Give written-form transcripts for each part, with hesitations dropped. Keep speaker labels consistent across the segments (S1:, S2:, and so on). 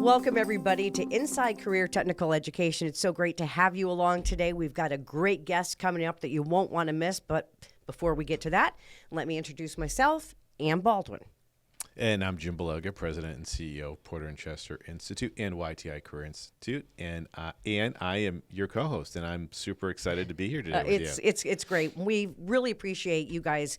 S1: Welcome, everybody, to Inside Career Technical Education. It's so great to have you along today. We've got a great guest coming up that you won't want to miss. But before we get to that, let me introduce myself, Ann Baldwin.
S2: And I'm Jim Beloga, President and CEO of Porter and Chester Institute and YTI Career Institute. And I am your co-host, and I'm super excited to be here today with you.
S1: It's great. We really appreciate you guys,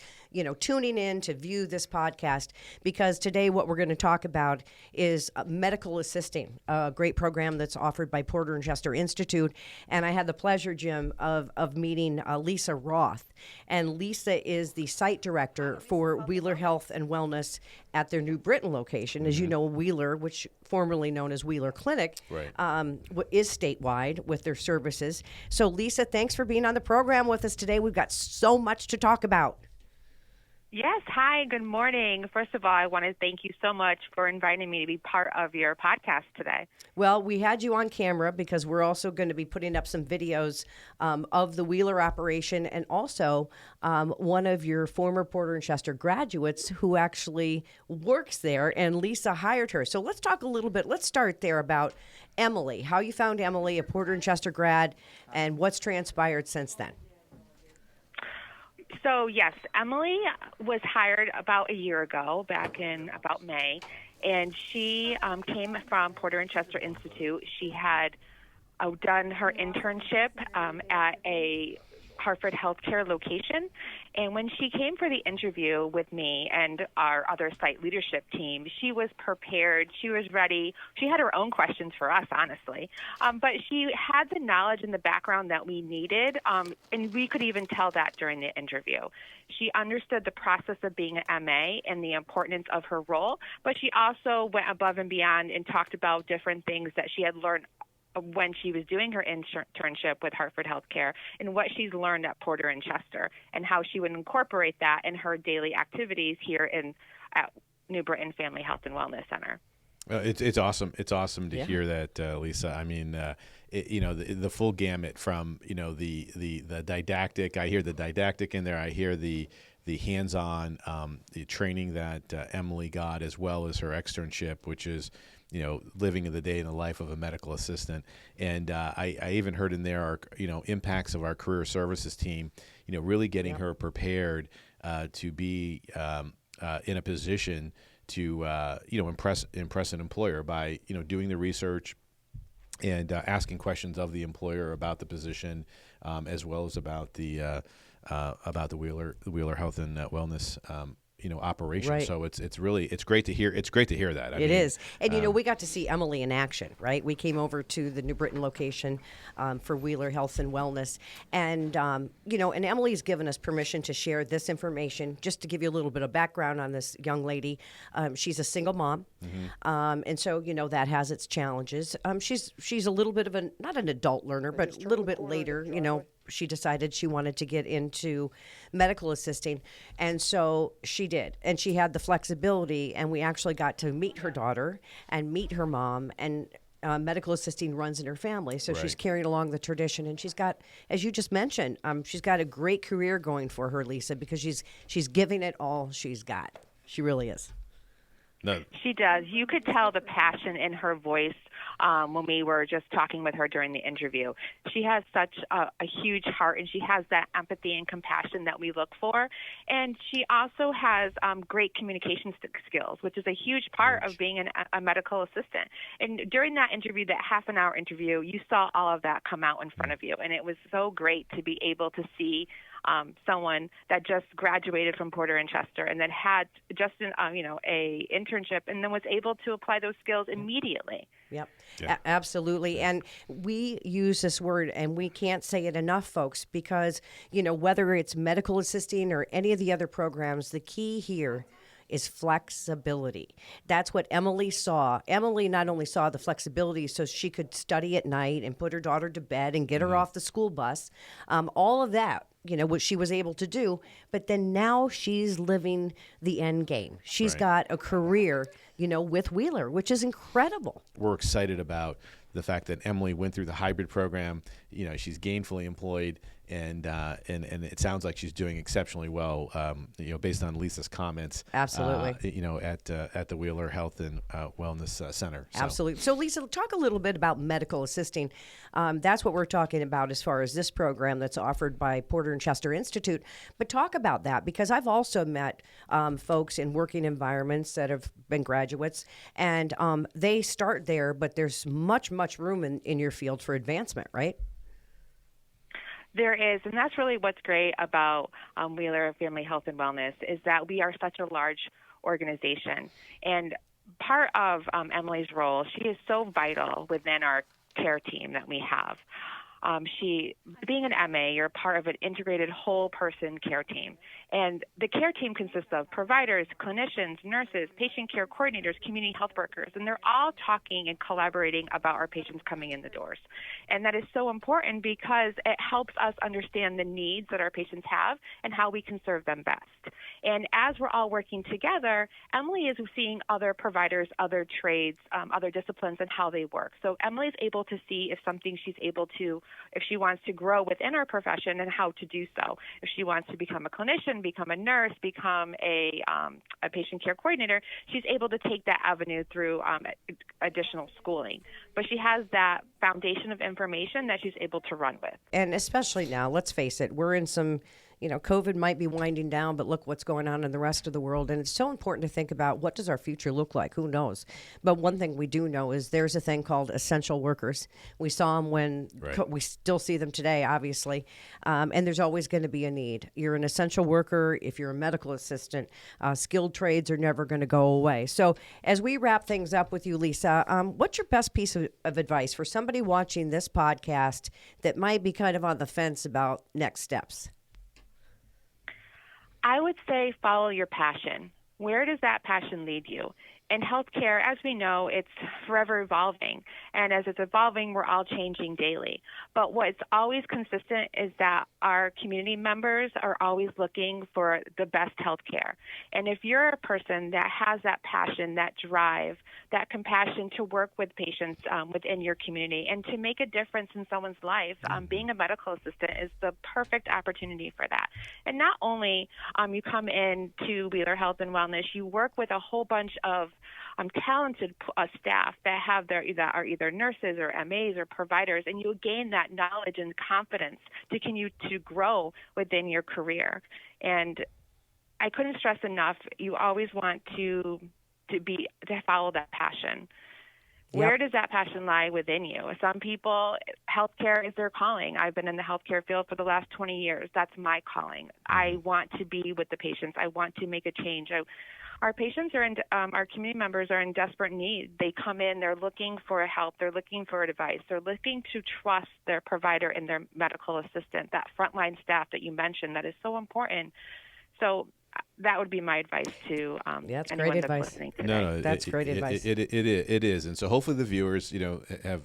S1: tuning in to view this podcast, because today what we're going to talk about is medical assisting, a great program that's offered by Porter and Chester Institute. And I had the pleasure, Jim, of meeting Lisa Roth. And Lisa is the site director for Wheeler Health and Wellness at their New Britain location. As you know, Wheeler, which formerly known as Wheeler Clinic, is statewide with their services. So, Lisa, thanks for being on the program with us today. We've got so much to talk about.
S3: Yes. Hi, good morning. First of all, I want to thank you so much for inviting me to be part of your podcast today.
S1: Well, we had you on camera because we're also going to be putting up some videos of the Wheeler operation, and also one of your former Porter and Chester graduates who actually works there, and Lisa hired her. So let's talk a little bit. Let's start there about Emily, how you found Emily, a Porter and Chester grad, and what's transpired since then.
S3: So, yes, Emily was hired about a year ago, back in about May, and she came from Porter and Chester Institute. She had done her internship at a Hartford Healthcare location, and when she came for the interview with me and our other site leadership team, she was prepared, she was ready, she had her own questions for us, honestly, but she had the knowledge and the background that we needed, and we could even tell that during the interview. She understood the process of being an MA and the importance of her role, but she also went above and beyond and talked about different things that she had learned when she was doing her internship with Hartford Healthcare, and what she's learned at Porter and Chester, and how she would incorporate that in her daily activities here at New Britain Family Health and Wellness Center.
S2: It's awesome. It's awesome to hear that, Lisa. I mean, the full gamut from the didactic. I hear the didactic in there. I hear the hands-on, the training that Emily got, as well as her externship, which is living in the day in the life of a medical assistant. And I even heard in there our impacts of our career services team, really getting her prepared to be in a position to impress an employer by doing the research and asking questions of the employer about the position, as well as about the Wheeler Health and Wellness operation.
S1: Right.
S2: So it's great to hear. It's great to hear that.
S1: It is. And we got to see Emily in action, right? We came over to the New Britain location for Wheeler Health and Wellness, and and Emily's given us permission to share this information. Just to give you a little bit of background on this young lady, she's a single mom, and so that has its challenges. She's a little bit of not an adult learner, but a little bit later, she decided she wanted to get into medical assisting, and so she did. And she had the flexibility, and we actually got to meet her daughter and meet her mom, and medical assisting runs in her family, so she's carrying along the tradition. And she's got, as you just mentioned, she's got a great career going for her, Lisa, because she's giving it all she's got. She really is.
S2: No.
S3: She does. You could tell the passion in her voice when we were just talking with her during the interview. She has such a huge heart, and she has that empathy and compassion that we look for. And she also has great communication skills, which is a huge part of being a medical assistant. And during that interview, that half-an-hour interview, you saw all of that come out in front of you. And it was so great to be able to see someone that just graduated from Porter and Chester and then had just a internship and then was able to apply those skills immediately.
S1: Yep, absolutely. And we use this word, and we can't say it enough, folks, because, whether it's medical assisting or any of the other programs, the key here is flexibility. That's what Emily saw. Emily not only saw the flexibility so she could study at night and put her daughter to bed and get her off the school bus, all of that, what she was able to do, but then now she's living the end game. She's got a career, with Wheeler, which is incredible.
S2: We're excited about the fact that Emily went through the hybrid program. She's gainfully employed, and it sounds like she's doing exceptionally well. Based on Lisa's comments.
S1: Absolutely.
S2: At the Wheeler Health and Wellness Center. So.
S1: Absolutely. So, Lisa, talk a little bit about medical assisting. That's what we're talking about as far as this program that's offered by Porter and Chester Institute. But talk about that, because I've also met folks in working environments that have been graduates, and they start there, but there's much room in your field for advancement, right?
S3: There is, and that's really what's great about Wheeler Family Health and Wellness is that we are such a large organization. And part of Emily's role, she is so vital within our care team that we have. Being an MA, you're part of an integrated whole person care team. And the care team consists of providers, clinicians, nurses, patient care coordinators, community health workers, and they're all talking and collaborating about our patients coming in the doors. And that is so important because it helps us understand the needs that our patients have and how we can serve them best. And as we're all working together, Emily is seeing other providers, other trades, other disciplines, and how they work. So Emily is able to see if she wants to grow within our profession and how to do so. If she wants to become a clinician, become a nurse, become a patient care coordinator, she's able to take that avenue through additional schooling. But she has that foundation of information that she's able to run with.
S1: And especially now, let's face it, we're in some, COVID might be winding down, but look what's going on in the rest of the world. And it's so important to think about, what does our future look like? Who knows? But one thing we do know is there's a thing called essential workers. We saw them when we still see them today, obviously. And there's always going to be a need. You're an essential worker. If you're a medical assistant, skilled trades are never going to go away. So as we wrap things up with you, Lisa, what's your best piece of advice for somebody watching this podcast that might be kind of on the fence about next steps?
S3: I would say follow your passion. Where does that passion lead you? In healthcare, as we know, it's forever evolving. And as it's evolving, we're all changing daily. But what's always consistent is that our community members are always looking for the best healthcare. And if you're a person that has that passion, that drive, that compassion to work with patients within your community and to make a difference in someone's life, being a medical assistant is the perfect opportunity for that. And not only you come in to Wheeler Health and Wellness, you work with a whole bunch of talented staff that are either nurses or MAs or providers, and you gain that knowledge and confidence to continue to grow within your career. And I couldn't stress enough, you always want to follow that passion.
S1: Yep.
S3: Where does that passion lie within you? Some people, healthcare is their calling. I've been in the healthcare field for the last 20 years. That's my calling. I want to be with the patients. I want to make a change. Our patients our community members are in desperate need. They come in, they're looking for help, they're looking for advice, they're looking to trust their provider and their medical assistant, that frontline staff that you mentioned that is so important. So that would be my advice to
S1: that's
S3: anyone
S1: great
S3: that's
S1: advice.
S3: listening today.
S2: No,
S1: that's great advice.
S2: It is, and so hopefully the viewers, have.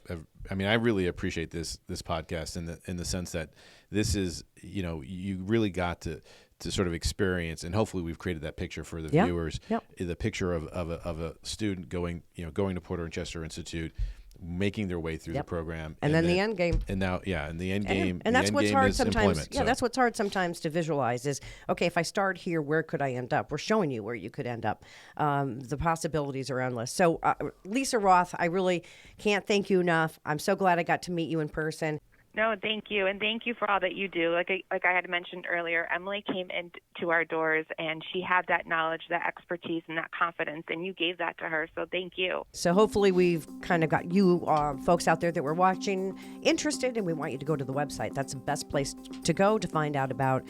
S2: I mean, I really appreciate this podcast in the sense that this is, you really got to sort of experience, and hopefully we've created that picture for the viewers.
S1: Yep.
S2: The picture of a student going to Porter and Chester Institute, making their way through the program,
S1: and then the end game.
S2: And now, and the end game,
S1: and that's what's hard sometimes.
S2: Employment,
S1: yeah, that's what's hard sometimes to visualize is, okay, if I start here, where could I end up? We're showing you where you could end up. The possibilities are endless. So, Lisa Roth, I really can't thank you enough. I'm so glad I got to meet you in person.
S3: No, thank you, and thank you for all that you do. Like I had mentioned earlier, Emily came into our doors, and she had that knowledge, that expertise, and that confidence, and you gave that to her, so thank you.
S1: So hopefully we've kind of got you folks out there that were watching interested, and we want you to go to the website. That's the best place to go to find out about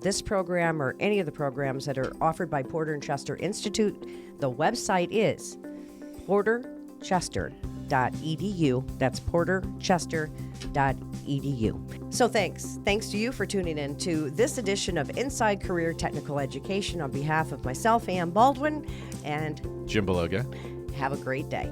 S1: this program or any of the programs that are offered by Porter and Chester Institute. The website is porterchester.edu. That's porterchester.edu. So thanks to you for tuning in to this edition of Inside Career Technical Education on behalf of myself, Ann Baldwin, and
S2: Jim Beloga.
S1: Have a great day.